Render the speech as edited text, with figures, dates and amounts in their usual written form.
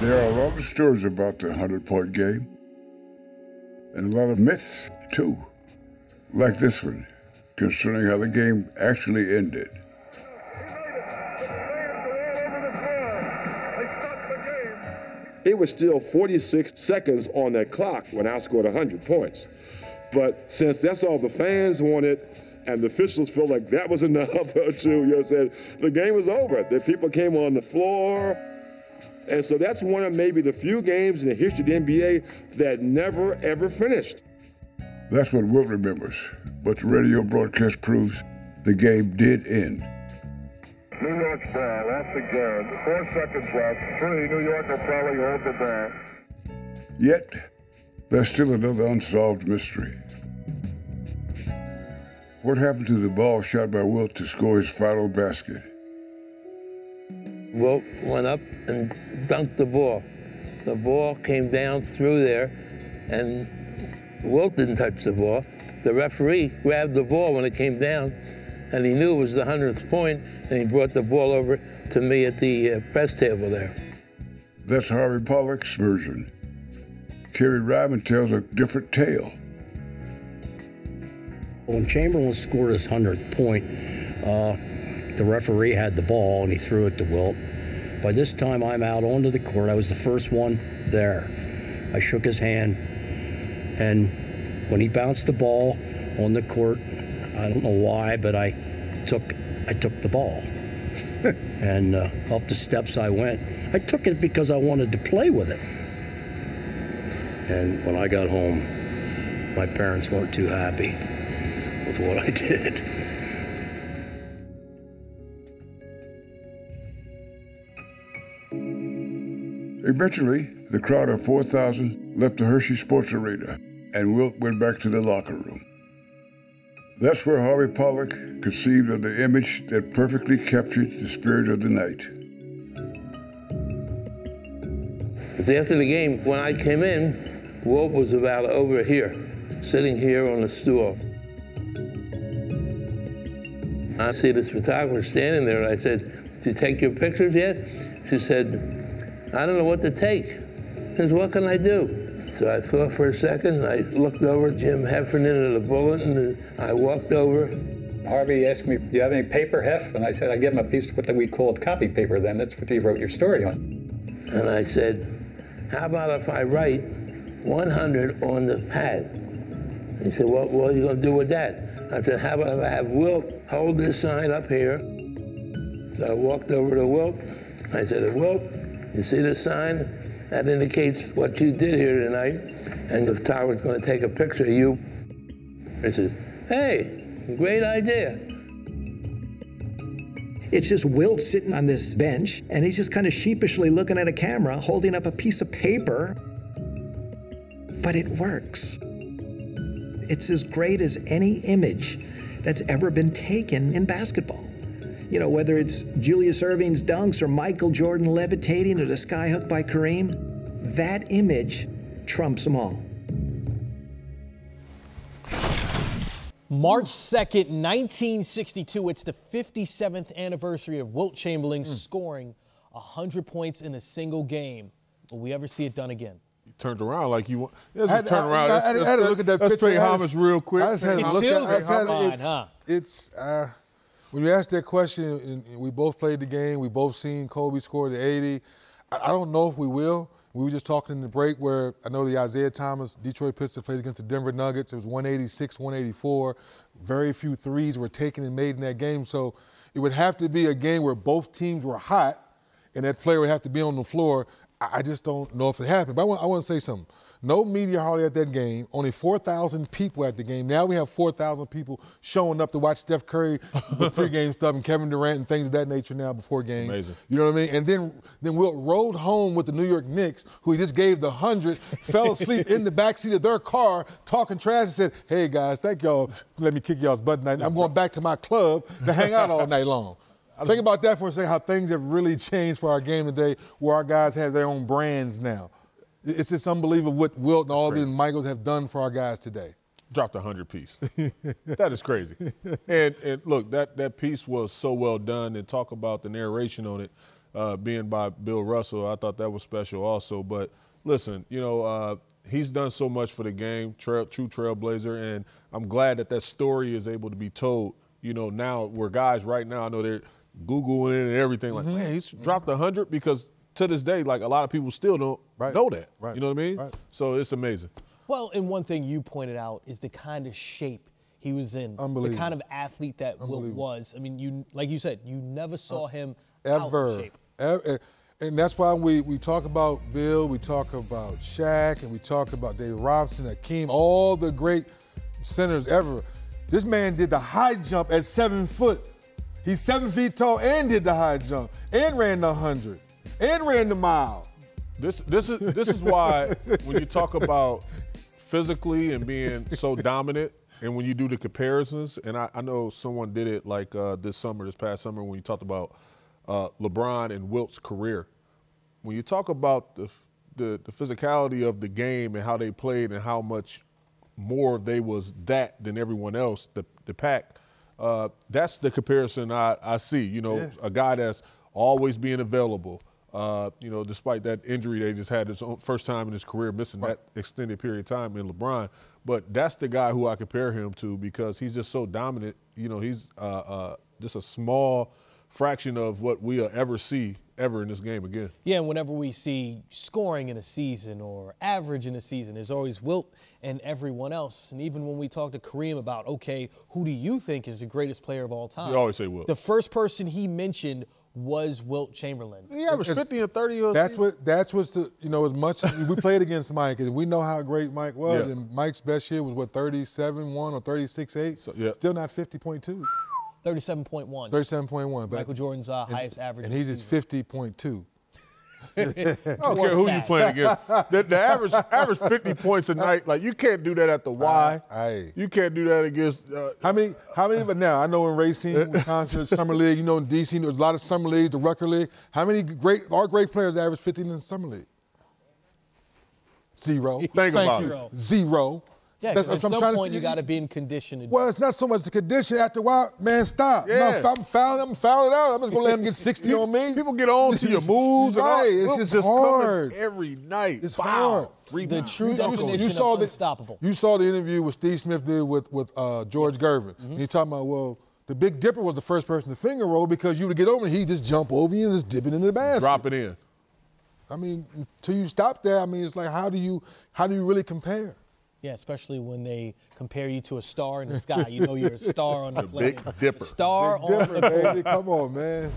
There are a lot of stories about the 100-point game, and a lot of myths, too, like this one, concerning how the game actually ended. It was still 46 seconds on that clock when I scored 100 points. But since that's all the fans wanted, and the officials felt like that was enough to, said the game was over. The people came on the floor. And so that's one of maybe the few games in the history of the NBA that never, ever finished. That's what Wilt remembers, but the radio broadcast proves the game did end. New York's ball, that's again. 4 seconds left. 3, New York will probably hold the ball. Yet, there's still another unsolved mystery. What happened to the ball shot by Wilt to score his final basket? Wilt went up and dunked the ball. The ball came down through there, and Wilt didn't touch the ball. The referee grabbed the ball when it came down, and he knew it was the 100th point, and he brought the ball over to me at the press table there. That's Harvey Pollack's version. Kerry Ryman tells a different tale. When Chamberlain scored his 100th point, the referee had the ball and he threw it to Wilt. By this time, I'm out onto the court. I was the first one there. I shook his hand, and when he bounced the ball on the court, I don't know why, but I took the ball. And up the steps I went. I took it because I wanted to play with it. And when I got home, my parents weren't too happy with what I did. Eventually, the crowd of 4,000 left the Hershey Sports Arena, and Wilt went back to the locker room. That's where Harvey Pollack conceived of the image that perfectly captured the spirit of the night. After the game, when I came in, Wilt was about over here, sitting here on a stool. I see this photographer standing there, and I said, "Did you take your pictures yet?" She said, "I don't know what to take." She said, "What can I do?" So I thought for a second, I looked over at Jim Heffernan of the Bulletin, and I walked over. Harvey asked me, "Do you have any paper, Hef?" And I said, "I gave him a piece of what we called copy paper then. That's what you wrote your story on." And I said, "How about if I write 100 on the pad?" He said, "What are you going to do with that?" I said, "How about if I have Wilt hold this sign up here?" So I walked over to Wilt. I said, "Wilt, you see this sign? That indicates what you did here tonight. And the photographer's going to take a picture of you." He says, "Hey, great idea." It's just Wilt sitting on this bench, and he's just kind of sheepishly looking at a camera, holding up a piece of paper. But it works. It's as great as any image that's ever been taken in basketball. You know, whether it's Julius Erving's dunks or Michael Jordan levitating or the skyhook by Kareem, that image trumps them all. March 2nd, 1962. It's the 57th anniversary of Wilt Chamberlain scoring 100 points in a single game. Will we ever see it done again? You turned around like you want. Let's just turn around. I had to look at that picture. Let's pay homage real quick. It feels like mine, huh? It's when you ask that question, and we both played the game, we both seen Kobe score the 80. I don't know if we will. We were just talking in the break where I know the Isaiah Thomas Detroit Pistons played against the Denver Nuggets. It was 186, 184. Very few threes were taken and made in that game. So it would have to be a game where both teams were hot and that player would have to be on the floor. I just don't know if it happened. But I want to say something. No media hardly at that game. Only 4,000 people at the game. Now we have 4,000 people showing up to watch Steph Curry with pregame stuff and Kevin Durant and things of that nature now before games. Amazing. You know what I mean? And then Wilt rode home with the New York Knicks, who he just gave the 100, fell asleep in the backseat of their car talking trash and said, "Hey, guys, thank y'all for letting me kick y'all's butt tonight. I'm going back to my club to hang out all night long." Think about that for a second, how things have really changed for our game today, where our guys have their own brands now. It's just unbelievable what Wilt and all these Michaels have done for our guys today. Dropped a 100 piece. That is crazy. And look, that piece was so well done, and talk about the narration on it. being by Bill Russell. I thought that was special also. But listen, he's done so much for the game, true trailblazer, and I'm glad that story is able to be told. Now where guys right now, I know they're Googling it and everything, like, man, he's dropped 100, because to this day, like, a lot of people still don't know that. Right. You know what I mean? Right. So it's amazing. Well, and one thing you pointed out is the kind of shape he was in, the kind of athlete that Wilt was. I mean, like you said, you never saw him out of shape. And that's why we talk about Bill, we talk about Shaq, and we talk about Dave Robinson, Hakeem, all the great centers ever. This man did the high jump at 7 foot. He's 7 feet tall and did the high jump and ran the 100 and ran the mile. This is why when you talk about physically and being so dominant, and when you do the comparisons, and I know someone did it like this past summer, when you talked about LeBron and Wilt's career. When you talk about the physicality of the game and how they played and how much more they was that than everyone else, the pack, that's the comparison I see. A guy that's always being available. Despite that injury they just had, his first time in his career missing that extended period of time in LeBron. But that's the guy who I compare him to, because he's just so dominant. He's just a small fraction of what we'll ever see ever in this game again. Yeah, and whenever we see scoring in a season or average in a season, there's always Wilt and everyone else. And even when we talk to Kareem about, okay, who do you think is the greatest player of all time? We always say Wilt. The first person he mentioned was Wilt Chamberlain. He averaged 50 and 30. That's what's as much as we played against Mike, and we know how great Mike was. Yeah. And Mike's best year was 37-1 or 36-8. So, Still not 50.2. 37.1. 37.1. Michael Jordan's highest average. And he's just 50.2. I don't care who you playing against. The average 50 points a night. Like, you can't do that at the Y. You can't do that against. How many of it now? I know in Racine, Wisconsin, Summer League. In D.C. there's a lot of Summer Leagues, the Rucker League. How many great players average 50 in the Summer League? Zero. Think about it. Zero. Yeah, because at some point you got to be in condition. Well, it's not so much the condition. After a while, man, stop. Yeah. No, if I'm fouling it out. I'm just going to let him get 60 on me. People get on to your moves. Right. And all. It's just hard. Every night. It's hard. The true definition of unstoppable. You saw the interview with Steve Smith did with George Gervin. And he talking about, well, the Big Dipper was the first person to finger roll, because you would get over and he'd just jump over you and just dip it into the basket. Drop it in. I mean, until you stop there, it's like, how do you really compare? Yeah, especially when they compare you to a star in the sky. You're a star on the planet. Big Dipper. Star Big Dipper, on the baby. Come on, man.